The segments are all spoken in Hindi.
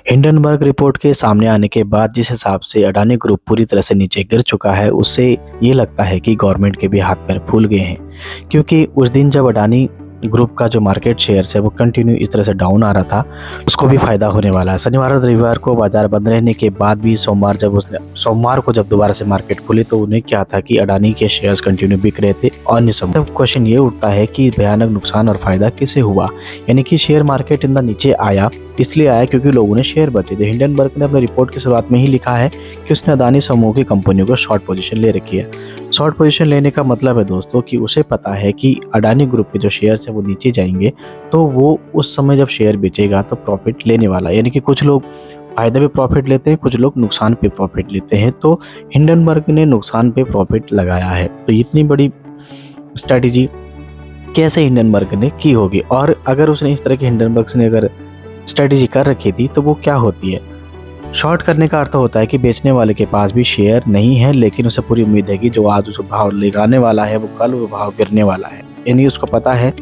हिंडनबर्ग रिपोर्ट के सामने आने के बाद जिस हिसाब से अडानी ग्रुप पूरी तरह से नीचे गिर चुका है, उससे ये लगता है कि गवर्नमेंट के भी हाथ पैर फूल गए हैं। क्योंकि उस दिन जब अडानी ग्रुप का जो मार्केट शेयर्स है वो कंटिन्यू इस तरह से डाउन आ रहा था, उसको भी फायदा होने वाला है। शनिवार और रविवार को बाजार बंद रहने के बाद भी सोमवार को जब दोबारा से मार्केट खुली तो उन्हें क्या था कि अडानी के शेयर्स कंटिन्यू बिक रहे थे। और तब क्वेश्चन ये उठता है कि भयानक नुकसान और फायदा किसे हुआ, यानी कि शेयर मार्केट इंदा नीचे आया इसलिए आया क्योंकि लोगों ने शेयर बेचे थे। हिंडनबर्ग ने अपने रिपोर्ट की शुरुआत में ही लिखा है कि उसने अडानी समूह की कंपनियों को शॉर्ट पोजीशन ले रखी है। शॉर्ट पोजीशन लेने का मतलब है दोस्तों कि उसे पता है कि अडानी ग्रुप के जो शेयर्स है वो नीचे जाएंगे, तो वो उस समय जब शेयर बेचेगा तो प्रॉफिट लेने वाला है। यानी कि कुछ लोग फायदे पे प्रॉफिट लेते हैं, कुछ लोग नुकसान पे प्रॉफिट लेते हैं। तो हिंडनबर्ग ने नुकसान पे प्रॉफिट लगाया है। तो इतनी बड़ी स्ट्रैटेजी कैसे हिंडनबर्ग ने की होगी, और अगर उसने इस तरह की हिंडनबर्ग ने अगर स्ट्रेटेजी कर रखी थी तो वो क्या होती है। शॉर्ट करने का अर्थ होता है कि बेचने वाले के पास भी शेयर नहीं है, लेकिन उसे पूरी उम्मीद है कि जो आज उसे भाव लगाने वाला है वो कल वो भाव गिरने वाला है। यानी उसको पता है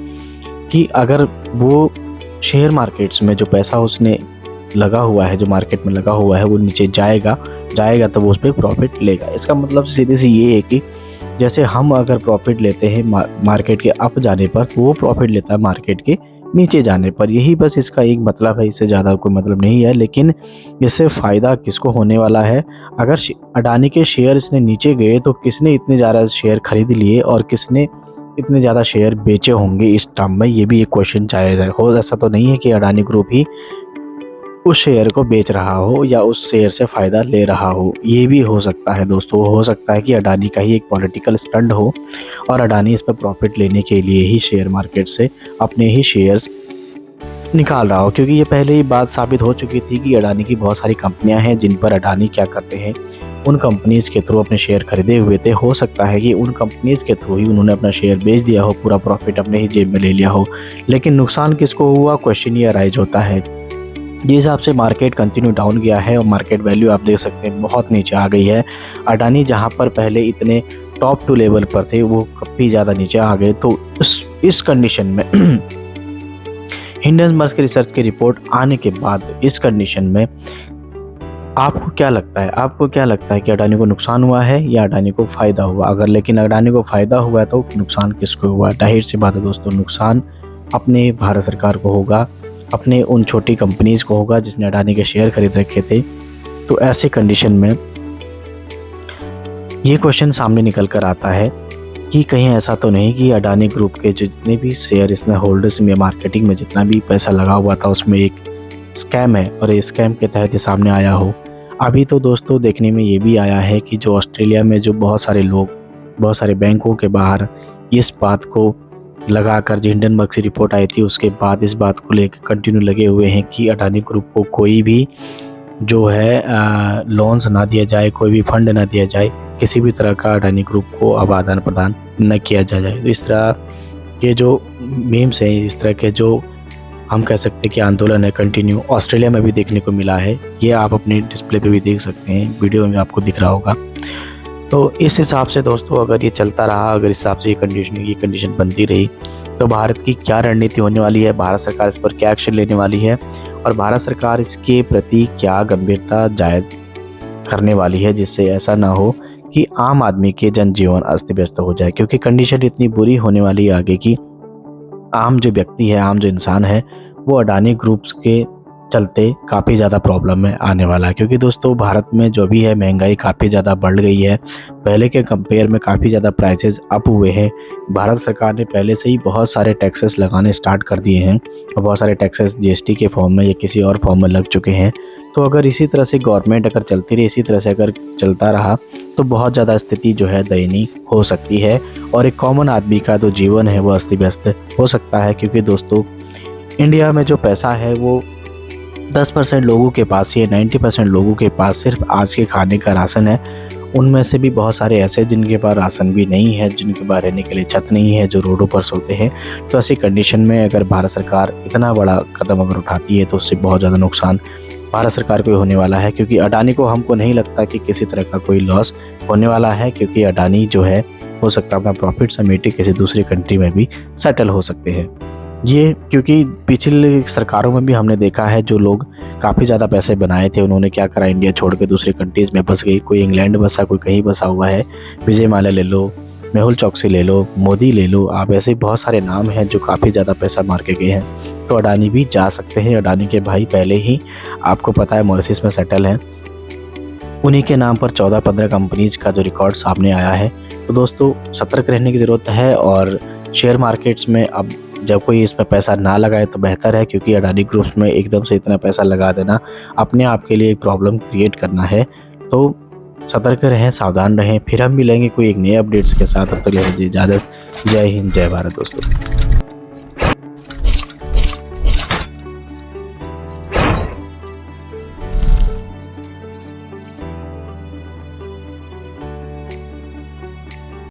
कि अगर वो शेयर मार्केट्स में जो पैसा उसने लगा हुआ है, जो मार्केट में लगा हुआ है, वो नीचे जाएगा तो वो उस पर प्रॉफिट लेगा। इसका मतलब सीधे से ये है कि जैसे हम अगर प्रॉफिट लेते हैं मार्केट के अप जाने पर, तो वो प्रॉफिट लेता है मार्केट के नीचे जाने पर। यही बस इसका एक मतलब है, इससे ज़्यादा कोई मतलब नहीं है। लेकिन इससे फ़ायदा किसको होने वाला है? अगर अडानी के शेयर इसने नीचे गए तो किसने इतने ज़्यादा शेयर खरीद लिए और किसने इतने ज़्यादा शेयर बेचे होंगे इस टर्म में, ये भी एक क्वेश्चन जायज़ है। हो ऐसा तो नहीं है कि अडानी ग्रुप ही उस शेयर को बेच रहा हो या उस शेयर से फ़ायदा ले रहा हो। ये भी हो सकता है दोस्तों, हो सकता है कि अडानी का ही एक पॉलिटिकल स्टंट हो और अडानी इस पर प्रॉफिट लेने के लिए ही शेयर मार्केट से अपने ही शेयर्स निकाल रहा हो। क्योंकि ये पहले ही बात साबित हो चुकी थी कि अडानी की बहुत सारी कंपनियां हैं जिन पर अडानी क्या करते हैं, उन कंपनीज़ के थ्रू अपने शेयर खरीदे हुए थे। हो सकता है कि उन कंपनीज़ के थ्रू ही उन्होंने अपना शेयर बेच दिया हो, पूरा प्रॉफिट अपने ही जेब में ले लिया हो। लेकिन नुकसान किसको हुआ, क्वेश्चन ये अराइज होता है। जिस हिसाब से मार्केट कंटिन्यू डाउन गया है और मार्केट वैल्यू आप देख सकते हैं बहुत नीचे आ गई है। अडानी जहां पर पहले इतने टॉप 2 लेवल पर थे वो काफ़ी ज़्यादा नीचे आ गए। तो इस कंडीशन में हिंडनबर्ग की रिसर्च की रिपोर्ट आने के बाद इस कंडीशन में आपको क्या लगता है कि अडानी को नुकसान हुआ है या अडानी को फ़ायदा हुआ? अगर लेकिन अडानी को फ़ायदा हुआ है तो नुकसान किसको हुआ? जाहिर सी बात है दोस्तों, नुकसान अपने भारत सरकार को होगा, अपने उन छोटी कंपनीज़ को होगा जिसने अडानी के शेयर खरीद रखे थे। तो ऐसे कंडीशन में ये क्वेश्चन सामने निकल कर आता है कि कहीं ऐसा तो नहीं कि अडानी ग्रुप के जो जितने भी शेयर इसने होल्डर्स में मार्केटिंग में जितना भी पैसा लगा हुआ था उसमें एक स्कैम है और ये स्कैम के तहत ये सामने आया हो। अभी तो दोस्तों देखने में ये भी आया है कि जो ऑस्ट्रेलिया में जो बहुत सारे लोग बहुत सारे बैंकों के बाहर इस बात को लगाकर, जो हिंडनबर्ग की रिपोर्ट आई थी उसके बाद इस बात को लेकर कंटिन्यू लगे हुए हैं कि अडानी ग्रुप को कोई भी जो है लोन्स ना दिया जाए, कोई भी फंड ना दिया जाए, किसी भी तरह का अडानी ग्रुप को अब आदान प्रदान न किया जाए। तो इस तरह के जो मीम्स हैं, इस तरह के जो हम कह सकते हैं कि आंदोलन है कंटिन्यू ऑस्ट्रेलिया में भी देखने को मिला है। ये आप अपने डिस्प्ले पे भी देख सकते हैं, वीडियो में आपको दिख रहा होगा। तो इस हिसाब से दोस्तों अगर ये चलता रहा, अगर इस हिसाब से ये कंडीशन बनती रही तो भारत की क्या रणनीति होने वाली है, भारत सरकार इस पर क्या एक्शन लेने वाली है और भारत सरकार इसके प्रति क्या गंभीरता जायज़ करने वाली है, जिससे ऐसा ना हो कि आम आदमी के जनजीवन अस्त व्यस्त हो जाए। क्योंकि कंडीशन इतनी बुरी होने वाली है आगे की आम जो व्यक्ति है, आम जो इंसान है, वो अडानी ग्रुप्स के चलते काफ़ी ज़्यादा प्रॉब्लम में आने वाला है। क्योंकि दोस्तों भारत में जो भी है महंगाई काफ़ी ज़्यादा बढ़ गई है, पहले के कंपेयर में काफ़ी ज़्यादा प्राइसेस अप हुए हैं। भारत सरकार ने पहले से ही बहुत सारे टैक्सेस लगाने स्टार्ट कर दिए हैं और बहुत सारे टैक्सेस जीएसटी के फॉर्म में या किसी और फॉर्म में लग चुके हैं। तो अगर इसी तरह से गवर्नमेंट अगर चलती रही, इसी तरह से अगर चलता रहा तो बहुत ज़्यादा स्थिति जो है दयनीय हो सकती है और एक कॉमन आदमी का जो जीवन है वो अस्त व्यस्त हो सकता है। क्योंकि दोस्तों इंडिया में जो पैसा है वो 10% लोगों के पास ही है, 90% लोगों के पास सिर्फ आज के खाने का राशन है। उनमें से भी बहुत सारे ऐसे जिनके पास राशन भी नहीं है, जिनके पास रहने के लिए छत नहीं है, जो रोडों पर सोते हैं। तो ऐसी कंडीशन में अगर भारत सरकार इतना बड़ा कदम अगर उठाती है तो उससे बहुत ज़्यादा नुकसान भारत सरकार को होने वाला है। क्योंकि अडानी को हमको नहीं लगता कि किसी तरह का कोई लॉस होने वाला है, क्योंकि अडानी जो है हो सकता है अपना प्रॉफिट समेटे किसी दूसरी कंट्री में भी सेटल हो सकते हैं। ये क्योंकि पिछले सरकारों में भी हमने देखा है, जो लोग काफ़ी ज़्यादा पैसे बनाए थे उन्होंने क्या करा, इंडिया छोड़ के दूसरी कंट्रीज़ में बस गई। कोई इंग्लैंड बसा, कोई कहीं बसा हुआ है। विजय माल्या ले लो, मेहुल चौकसी ले लो, मोदी ले लो, आप ऐसे बहुत सारे नाम हैं जो काफ़ी ज़्यादा पैसा मार के गए हैं। तो अडानी भी जा सकते हैं। अडानी के भाई पहले ही आपको पता है मॉरिशस में सेटल हैं। उन्हीं के नाम पर 14-15 कंपनीज़ का जो रिकॉर्ड सामने आया है। तो दोस्तों सतर्क रहने की ज़रूरत है, और शेयर मार्केट्स में अब जब कोई इसमें पैसा ना लगाए तो बेहतर है, क्योंकि अडानी ग्रुप्स में एकदम से इतना पैसा लगा देना अपने आप के लिए एक प्रॉब्लम क्रिएट करना है। तो सतर्क रहें, सावधान रहें। फिर हम मिलेंगे कोई एक नए अपडेट्स के साथ। तब तक के लिए मुझे इजाज़त। जय हिंद, जय भारत दोस्तों।